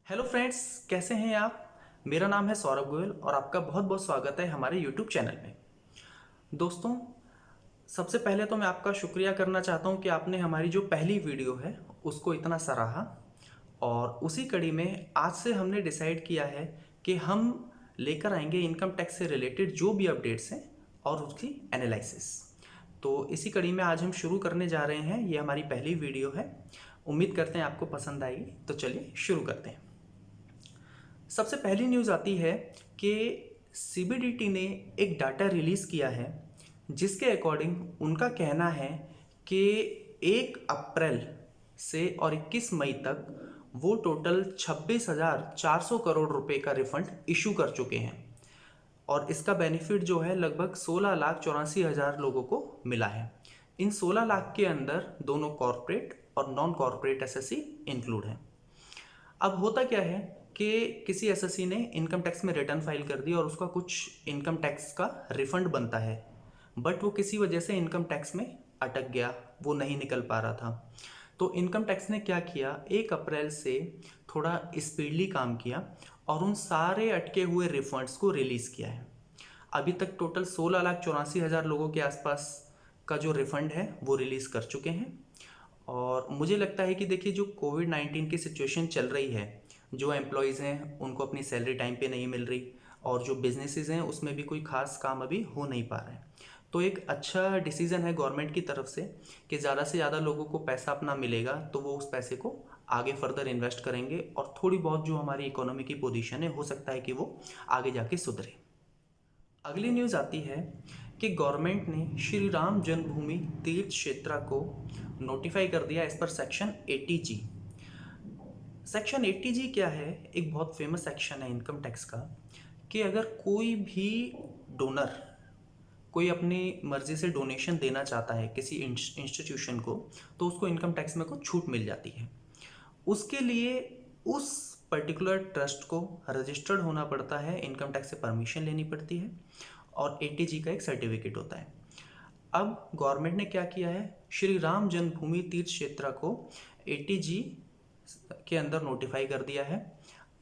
Hello friends, कैसे हैं आप। मेरा नाम है सौरभ गोयल और आपका बहुत बहुत स्वागत है हमारे यूट्यूब चैनल में। दोस्तों, सबसे पहले तो मैं आपका शुक्रिया करना चाहता हूं कि आपने हमारी जो पहली वीडियो है उसको इतना सराहा। और उसी कड़ी में आज से हमने डिसाइड किया है कि हम लेकर आएंगे इनकम टैक्स से रिलेटेड जो भी अपडेट्स हैं और उसकी एनालिसिस। तो इसी कड़ी में आज हम शुरू करने जा रहे हैं। ये हमारी पहली वीडियो है, उम्मीद करते हैं आपको पसंद आएगी। तो चलिए शुरू करते हैं। सबसे पहली न्यूज़ आती है कि सीबीडीटी ने एक डाटा रिलीज़ किया है जिसके अकॉर्डिंग उनका कहना है कि 1 अप्रैल से और 21 मई तक वो टोटल 26,400 करोड़ रुपए का रिफंड इशू कर चुके हैं। और इसका बेनिफिट जो है लगभग 16,84,000 लोगों को मिला है। इन 16 लाख के अंदर दोनों कॉरपोरेट और नॉन कॉरपोरेट एसएससी इंक्लूड हैं। अब होता क्या है कि किसी एसएससी ने इनकम टैक्स में रिटर्न फाइल कर दी और उसका कुछ इनकम टैक्स का रिफंड बनता है, बट वो किसी वजह से इनकम टैक्स में अटक गया, वो नहीं निकल पा रहा था। तो इनकम टैक्स ने क्या किया, 1 अप्रैल से थोड़ा स्पीडली काम किया और उन सारे अटके हुए रिफंड्स को रिलीज़ किया है। अभी तक टोटल 16,84,000 लोगों के आसपास का जो रिफंड है वो रिलीज़ कर चुके हैं। और मुझे लगता है कि देखिए, जो कोविड-19 की सिचुएशन चल रही है, जो एम्प्लॉयज़ हैं उनको अपनी सैलरी टाइम पे नहीं मिल रही और जो बिजनेसेस हैं उसमें भी कोई खास काम अभी हो नहीं पा रहा है। तो एक अच्छा डिसीज़न है गवर्नमेंट की तरफ से कि ज़्यादा से ज़्यादा लोगों को पैसा अपना मिलेगा तो वो उस पैसे को आगे फर्दर इन्वेस्ट करेंगे और थोड़ी बहुत जो हमारी इकोनॉमी की पोजीशन है हो सकता है कि वो आगे जाके सुधरे। अगली न्यूज़ आती है कि गवर्नमेंट ने श्री राम जन्मभूमि तीर्थ क्षेत्र को नोटिफाई कर दिया as per section 80G। Section 80G क्या है? एक बहुत फेमस सेक्शन है इनकम टैक्स का कि अगर कोई भी डोनर, कोई अपनी मर्जी से डोनेशन देना चाहता है किसी इंस्टीट्यूशन को, तो उसको इनकम टैक्स में कुछ छूट मिल जाती है। उसके लिए उस पर्टिकुलर ट्रस्ट को रजिस्टर्ड होना पड़ता है, इनकम टैक्स से परमिशन लेनी पड़ती है और 80G का एक सर्टिफिकेट होता है। अब गवर्नमेंट ने क्या किया है, श्री राम जन्मभूमि तीर्थ क्षेत्र को 80G के अंदर नोटिफाई कर दिया है।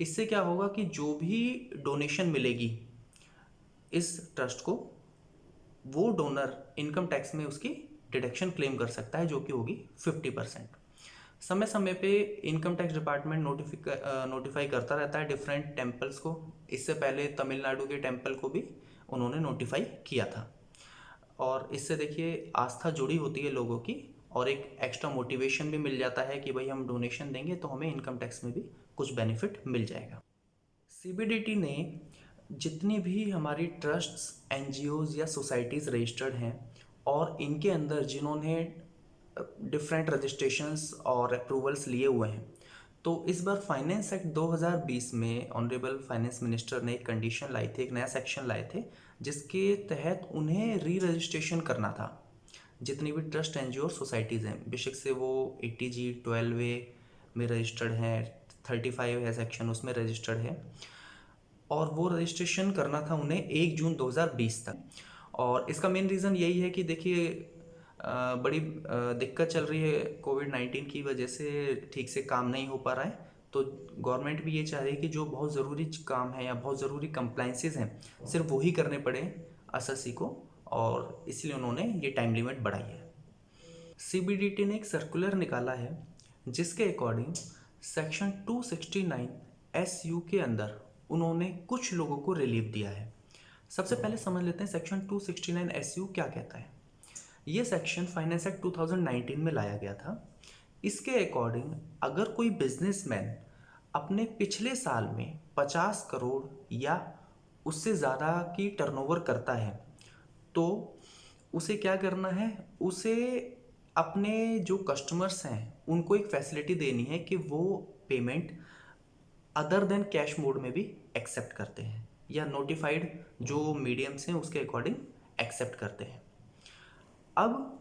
इससे क्या होगा कि जो भी डोनेशन मिलेगी इस ट्रस्ट को, वो डोनर इनकम टैक्स में उसकी डिडक्शन क्लेम कर सकता है, जो कि होगी 50%। समय समय पे इनकम टैक्स डिपार्टमेंट नोटिफाई करता रहता है डिफरेंट टेम्पल्स को। इससे पहले तमिलनाडु के टेम्पल को भी उन्होंने नोटिफाई किया था। और इससे देखिए आस्था जुड़ी होती है लोगों की और एक एक्स्ट्रा मोटिवेशन भी मिल जाता है कि भाई हम डोनेशन देंगे तो हमें इनकम टैक्स में भी कुछ बेनिफिट मिल जाएगा। सीबीडीटी ने जितनी भी हमारी ट्रस्ट्स, एनजीओज या सोसाइटीज़ रजिस्टर्ड हैं और इनके अंदर जिन्होंने डिफरेंट रजिस्ट्रेशंस और अप्रूवल्स लिए हुए हैं, तो इस बार फाइनेंस एक्ट 2020 में ऑनरेबल फाइनेंस मिनिस्टर ने एक कंडीशन लाई थी, एक नया सेक्शन लाए थे जिसके तहत उन्हें री रजिस्ट्रेशन करना था। जितनी भी ट्रस्ट, एनजीओ और सोसाइटीज़ हैं, बेशक से वो 80G 12A में रजिस्टर्ड हैं, 35 है सेक्शन उसमें रजिस्टर्ड है, और वो रजिस्ट्रेशन करना था उन्हें 1 जून 2020 तक। और इसका मेन रीज़न यही है कि देखिए बड़ी दिक्कत चल रही है कोविड-19 की वजह से, ठीक से काम नहीं हो पा रहा है। तो गवर्नमेंट भी ये चाह रही है कि जो बहुत ज़रूरी काम है या बहुत ज़रूरी कंप्लाइंसेस हैं सिर्फ वही करने पड़े एसएससी को, और इसलिए उन्होंने ये टाइम लिमिट बढ़ाई है। सीबीडीटी ने एक सर्कुलर निकाला है जिसके अकॉर्डिंग सेक्शन 269 एसयू के अंदर उन्होंने कुछ लोगों को रिलीफ दिया है। सबसे पहले समझ लेते हैं सेक्शन 269 एसयू क्या कहता है। ये सेक्शन फाइनेंस एक्ट 2019 में लाया गया था। इसके अकॉर्डिंग अगर कोई बिजनेसमैन अपने पिछले साल में 50 करोड़ या उससे ज़्यादा की टर्नओवर करता है तो उसे क्या करना है, उसे अपने जो कस्टमर्स हैं उनको एक फैसिलिटी देनी है कि वो payment other than cash mode में भी एक्सेप्ट करते हैं या नोटिफाइड जो मीडियम्स हैं उसके अकॉर्डिंग एक्सेप्ट करते हैं। अब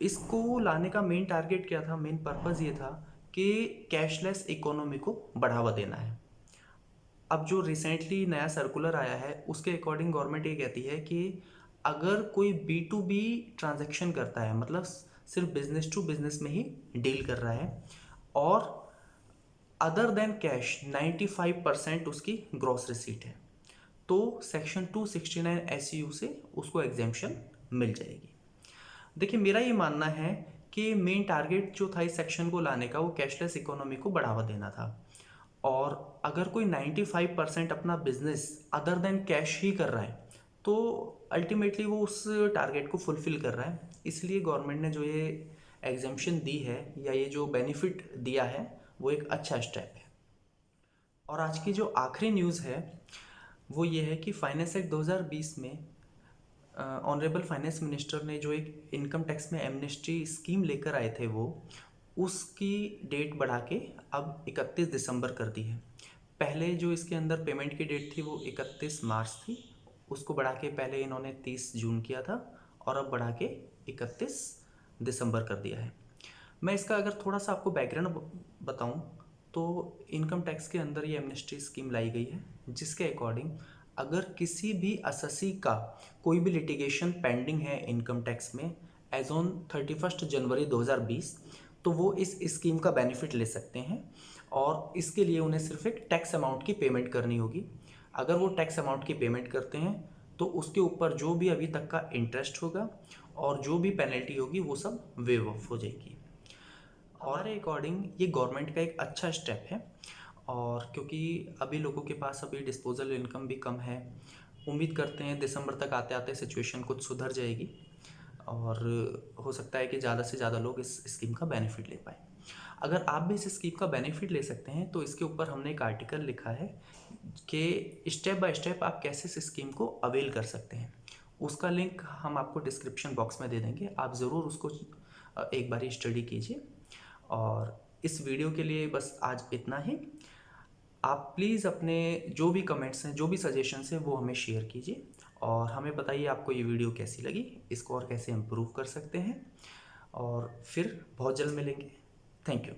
इसको लाने का मेन टारगेट क्या था, मेन पर्पज़ ये था कि कैशलेस इकोनॉमी को बढ़ावा देना है। अब जो रिसेंटली नया सर्कुलर आया है उसके अकॉर्डिंग गवर्नमेंट ये कहती है कि अगर कोई B2B ट्रांजैक्शन करता है, मतलब सिर्फ बिजनेस टू बिजनेस में ही डील कर रहा है और अदर देन कैश 95% उसकी ग्रॉस रिसीट है, तो सेक्शन 269 एसयू से उसको एग्जेम्पशन मिल जाएगी। देखिए, मेरा ये मानना है कि मेन टारगेट जो था इस सेक्शन को लाने का वो कैशलेस इकोनॉमी को बढ़ावा देना था, और अगर कोई 95% अपना बिजनेस अदर देन कैश ही कर रहा है तो अल्टीमेटली वो उस टारगेट को फुलफिल कर रहा है। इसलिए गवर्नमेंट ने जो ये एग्जेम्पशन दी है या ये जो बेनिफिट दिया है वो एक अच्छा स्टेप है। और आज की जो आखिरी न्यूज़ है वो ये है कि फाइनेंस एक्ट 2020 में ऑनरेबल फाइनेंस मिनिस्टर ने जो एक इनकम टैक्स में एमनेस्टी स्कीम लेकर आए थे वो उसकी डेट बढ़ा के अब 31 दिसंबर कर दी है। पहले जो इसके अंदर पेमेंट की डेट थी वो 31 मार्च थी, उसको बढ़ा के पहले इन्होंने 30 जून किया था और अब बढ़ा के 31 दिसंबर कर दिया है। मैं इसका अगर थोड़ा सा आपको बैकग्राउंड बताऊं तो इनकम टैक्स के अंदर ये एमनेस्टी स्कीम लाई गई है जिसके अकॉर्डिंग अगर किसी भी अससी का कोई भी लिटिगेशन पेंडिंग है इनकम टैक्स में एज ऑन 31 जनवरी 2020 तो वो इस स्कीम का बेनिफिट ले सकते हैं, और इसके लिए उन्हें सिर्फ एक टैक्स अमाउंट की पेमेंट करनी होगी। अगर वो टैक्स अमाउंट की पेमेंट करते हैं तो उसके ऊपर जो भी अभी तक का इंटरेस्ट होगा और जो भी पेनल्टी होगी वो सब वेव ऑफ हो जाएगी। हमारे अकॉर्डिंग ये गवर्नमेंट का एक अच्छा स्टेप है, और क्योंकि अभी लोगों के पास अभी डिस्पोजल इनकम भी कम है, उम्मीद करते हैं दिसंबर तक आते आते सिचुएशन कुछ सुधर जाएगी और हो सकता है कि ज़्यादा से ज़्यादा लोग इस स्कीम का बेनिफिट ले पाए। अगर आप भी इस स्कीम का बेनिफिट ले सकते हैं तो इसके ऊपर हमने एक आर्टिकल लिखा है कि स्टेप बाय स्टेप आप कैसे इस स्कीम को अवेल कर सकते हैं। उसका लिंक हम आपको डिस्क्रिप्शन बॉक्स में दे देंगे, आप ज़रूर उसको एक बारी स्टडी कीजिए। और इस वीडियो के लिए बस आज इतना ही। आप प्लीज़ अपने जो भी कमेंट्स हैं, जो भी सजेशंस हैं वो हमें शेयर कीजिए और हमें बताइए आपको ये वीडियो कैसी लगी, इसको और कैसे इम्प्रूव कर सकते हैं, और फिर बहुत जल्द मिलेंगे। Thank you.